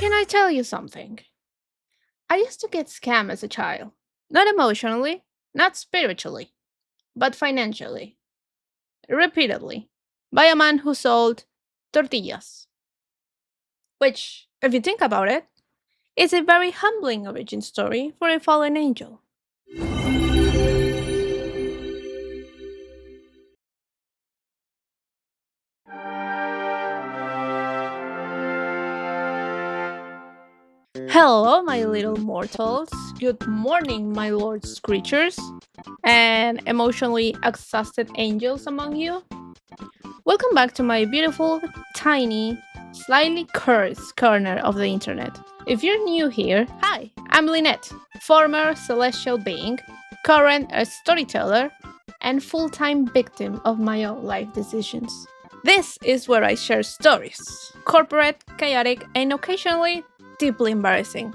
Can I tell you something? I used to get scammed as a child. Not emotionally, not spiritually, but financially, repeatedly, by a man who sold tortillas. Which, if you think about it, is a very humbling origin story for a fallen angel. Hello, my little mortals. Good morning, my lord's creatures, and emotionally exhausted angels among you. Welcome back to my beautiful, tiny, slightly cursed corner of the internet. If you're new here, hi, I'm Lynette, former celestial being, current a storyteller, and full time victim of my own life decisions. This is where I share stories, corporate, chaotic, and occasionally deeply embarrassing,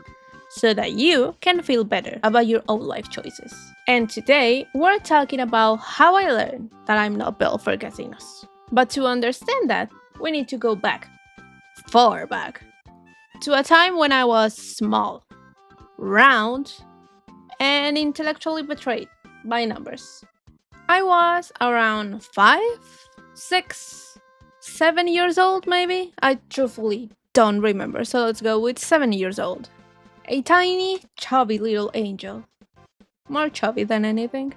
so that you can feel better about your own life choices. And today, we're talking about how I learned that I'm not built for casinos. But to understand that, we need to go back, far back, to a time when I was small, round, and intellectually betrayed by numbers. I was around 5, 6, 7 years old, maybe? I truthfully don't remember, so let's go with 7 years old. A tiny, chubby little angel. More chubby than anything.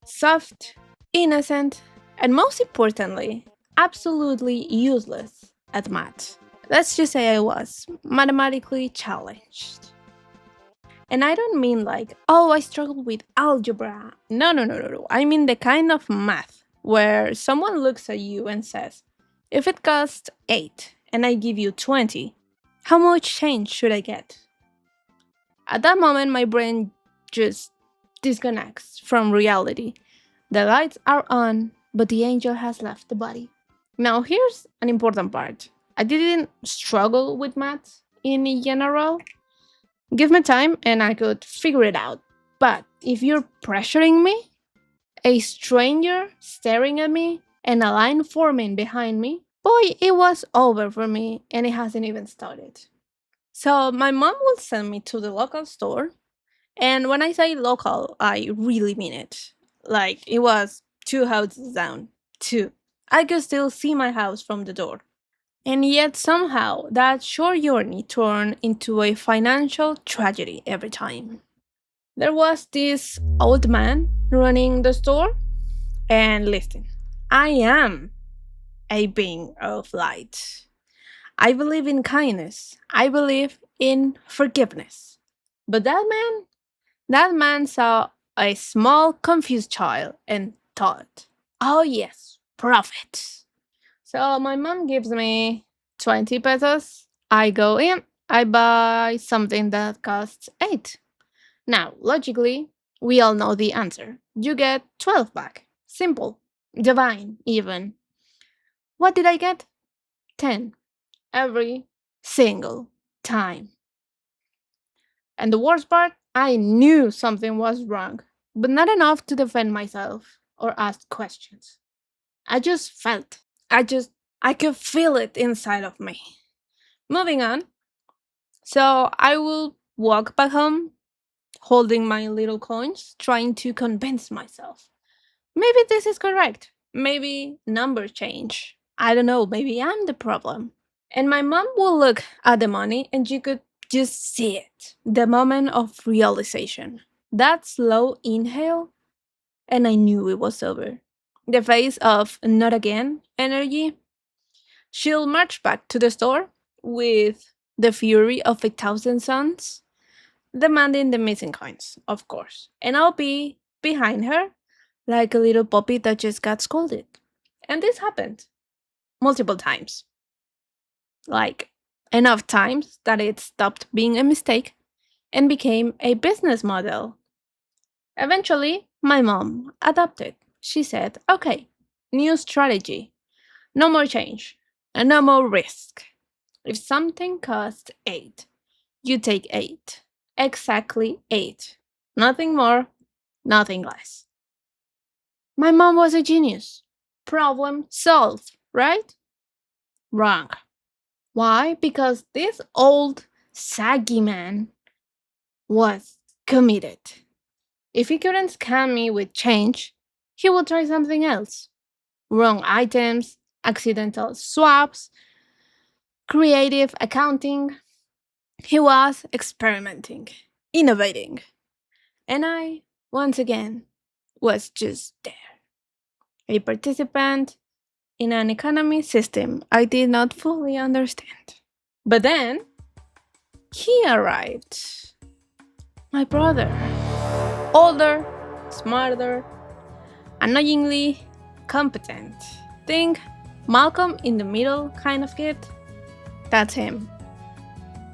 Soft, innocent, and most importantly, absolutely useless at math. Let's just say I was mathematically challenged. And I don't mean like, oh, I struggled with algebra. No. I mean the kind of math where someone looks at you and says, if it costs 8 and I give you 20, how much change should I get? At that moment, my brain just disconnects from reality. The lights are on, but the angel has left the body. Now, here's an important part. I didn't struggle with math in general. Give me time and I could figure it out. But if you're pressuring me, a stranger staring at me, and a line forming behind me, boy, it was over for me and it hasn't even started. So, my mom will send me to the local store. And when I say local, I really mean it. Like, it was 2 houses down. Two. I could still see my house from the door. And yet, somehow, that short journey turned into a financial tragedy every time. There was this old man running the store, and listen, I am a being of light. I believe in kindness, I believe in forgiveness. But that man saw a small, confused child and thought, oh, yes, profit. So my mom gives me 20 pesos. I go in, I buy something that costs 8. Now, logically, we all know the answer. You get 12 back. Simple. Divine, even. What did I get? 10. Every single time. And the worst part, I knew something was wrong, but not enough to defend myself or ask questions. I just felt. I just, I could feel it inside of me. Moving on. So I will walk back home, holding my little coins, trying to convince myself. Maybe this is correct. Maybe numbers change. I don't know. Maybe I'm the problem. And my mom will look at the money and you could just see it. The moment of realization. That slow inhale, and I knew it was over. The face of not again energy. She'll march back to the store with the fury of 1,000 suns, demanding the missing coins, of course. And I'll be behind her like a little puppy that just got scolded. And this happened multiple times. Like enough times that it stopped being a mistake and became a business model. Eventually, my mom adopted. She said, okay, new strategy, no more change, and no more risk. If something costs 8, you take 8. Exactly 8. Nothing more, nothing less. My mom was a genius. Problem solved, right? Wrong. Why? Because this old, saggy man was committed. If he couldn't scam me with change, he would try something else. Wrong items, accidental swaps, creative accounting. He was experimenting, innovating. And I, once again, was just there, a participant in an economy system I did not fully understand. But then he arrived. My brother. Older, smarter, annoyingly competent. Think Malcolm in the Middle kind of kid? That's him.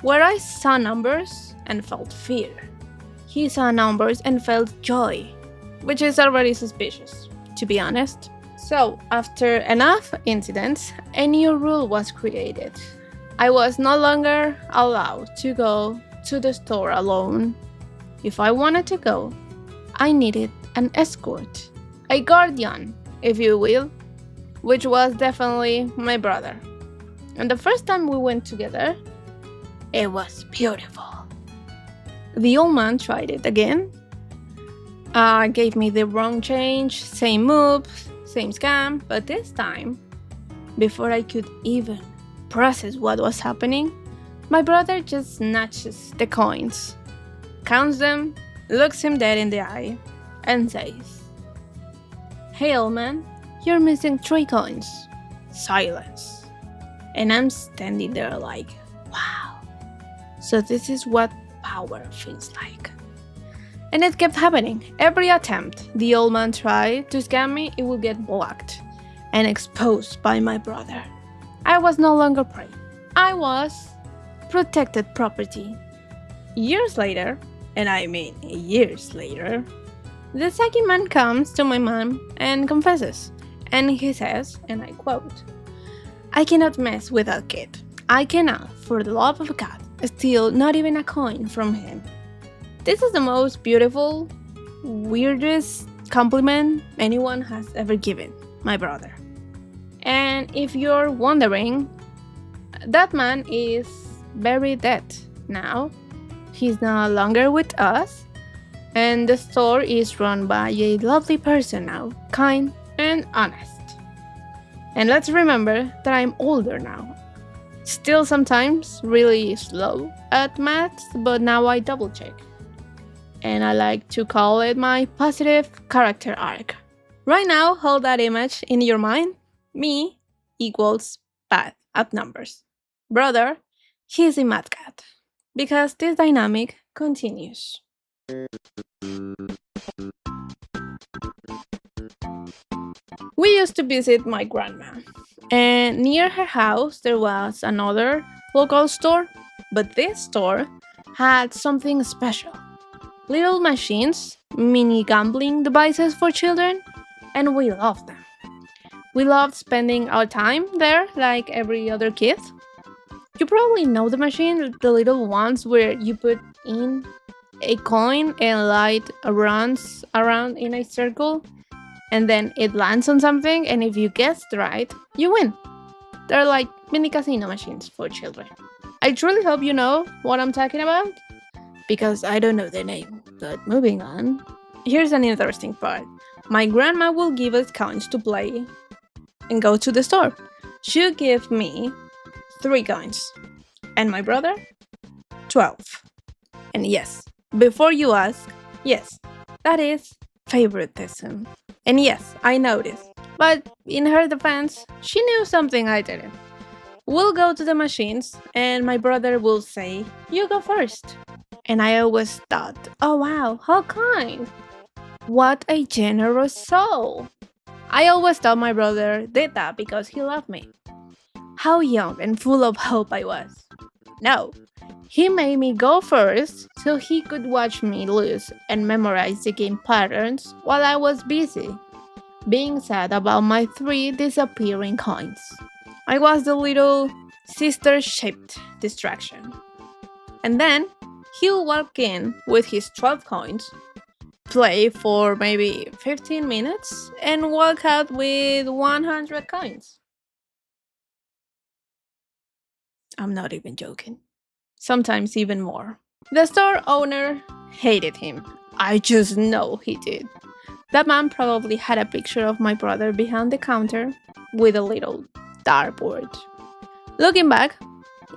Where I saw numbers and felt fear, he saw numbers and felt joy, which is already suspicious, to be honest. So, after enough incidents, a new rule was created. I was no longer allowed to go to the store alone. If I wanted to go, I needed an escort, a guardian, if you will, which was definitely my brother. And the first time we went together, it was beautiful. The old man tried it again, gave me the wrong change, same move, same scam, but this time, before I could even process what was happening, my brother just snatches the coins, counts them, looks him dead in the eye, and says, "Hey, old man, you're missing 3 coins." Silence. And I'm standing there like, wow. So this is what power feels like. And it kept happening. Every attempt the old man tried to scam me, it would get blocked and exposed by my brother. I was no longer prey. I was protected property. Years later, and I mean years later, the second man comes to my mom and confesses. And he says, and I quote, "I cannot mess with that kid. I cannot, for the love of God, steal not even a coin from him." This is the most beautiful, weirdest compliment anyone has ever given my brother. And if you're wondering, that man is very dead now. He's no longer with us, and the store is run by a lovely person now, kind and honest. And let's remember that I'm older now. Still sometimes really slow at maths, but now I double check. And I like to call it my positive character arc. Right now, hold that image in your mind. Me equals bad at numbers. Brother, he's a mad cat. Because this dynamic continues. We used to visit my grandma, and near her house there was another local store, but this store had something special. Little machines, mini gambling devices for children, and we loved them. We loved spending our time there like every other kid. You probably know the machine, the little ones where you put in a coin and light runs around in a circle and then it lands on something, and if you guessed right, you win. They're like mini casino machines for children. I truly hope you know what I'm talking about, because I don't know the name. But moving on. Here's an interesting part. My grandma will give us coins to play and go to the store. She'll give me 3 coins, and my brother 12. And yes, before you ask, yes, that is favoritism. And yes, I noticed. But in her defense, she knew something I didn't. We'll go to the machines, and my brother will say, "You go first." And I always thought, oh wow, how kind. What a generous soul. I always thought my brother did that because he loved me. How young and full of hope I was. No, he made me go first so he could watch me lose and memorize the game patterns while I was busy being sad about my 3 disappearing coins. I was the little sister-shaped distraction. And then he'll walk in with his 12 coins, play for maybe 15 minutes, and walk out with 100 coins. I'm not even joking. Sometimes even more. The store owner hated him. I just know he did. That man probably had a picture of my brother behind the counter with a little dartboard. Looking back,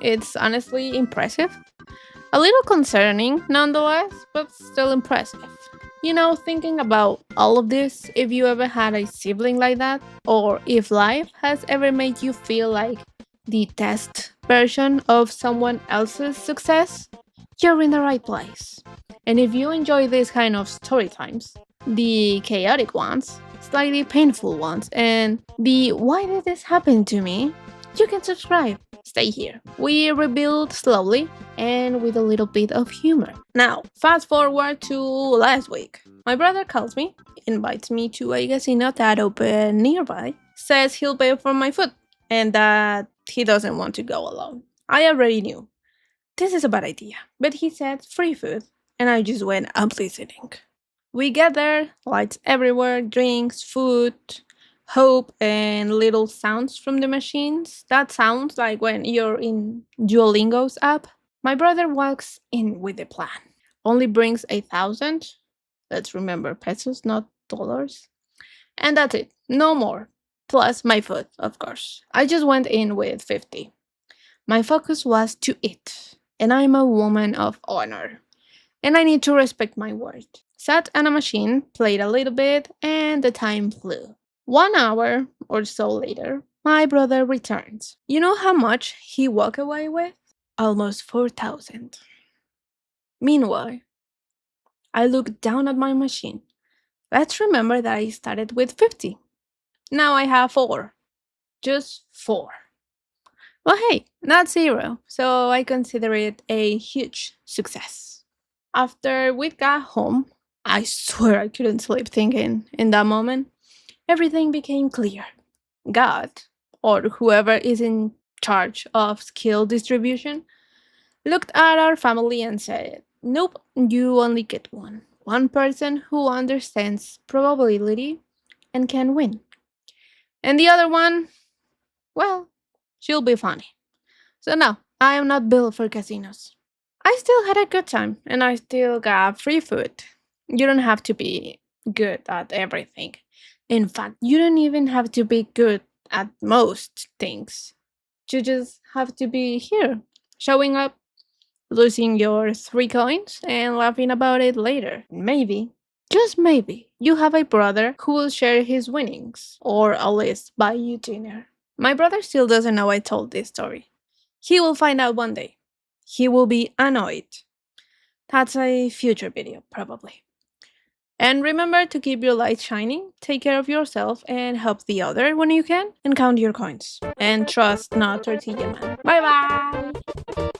it's honestly impressive. A little concerning, nonetheless, but still impressive. Thinking about all of this, if you ever had a sibling like that, or if life has ever made you feel like the test version of someone else's success, you're in the right place. And if you enjoy these kind of story times, the chaotic ones, slightly painful ones, and the why did this happen to me, you can subscribe. Stay here. We rebuild slowly and with a little bit of humor. Now, fast forward to last week. My brother calls me, invites me to a casino that open nearby, says he'll pay for my food, and that he doesn't want to go alone. I already knew. This is a bad idea, but he said free food, and I just went, I'm listening. We get there, lights everywhere, drinks, food, hope, and little sounds from the machines. That sounds like when you're in Duolingo's app. My brother walks in with a plan. Only brings 1,000. Let's remember pesos, not dollars. And that's it. No more. Plus my food, of course. I just went in with 50. My focus was to eat. And I'm a woman of honor. And I need to respect my word. Sat on a machine, played a little bit, and the time flew. 1 hour or so later, my brother returns. You know how much he walked away with? Almost 4,000. Meanwhile, I looked down at my machine. Let's remember that I started with 50. Now I have 4. Just 4. Well, hey, not 0, so I consider it a huge success. After we got home, I swear I couldn't sleep thinking in that moment. Everything became clear. God, or whoever is in charge of skill distribution, looked at our family and said, nope, you only get one. One person who understands probability and can win. And the other one, well, she'll be funny. So no, I am not built for casinos. I still had a good time and I still got free food. You don't have to be good at everything. In fact, you don't even have to be good at most things. You just have to be here, showing up, losing your 3 coins, and laughing about it later. Maybe, just maybe, you have a brother who will share his winnings, or at least buy you dinner. My brother still doesn't know I told this story. He will find out one day. He will be annoyed. That's a future video, probably. And remember to keep your light shining, take care of yourself, and help the other when you can, and count your coins. And trust not Tortilla Man. Bye bye!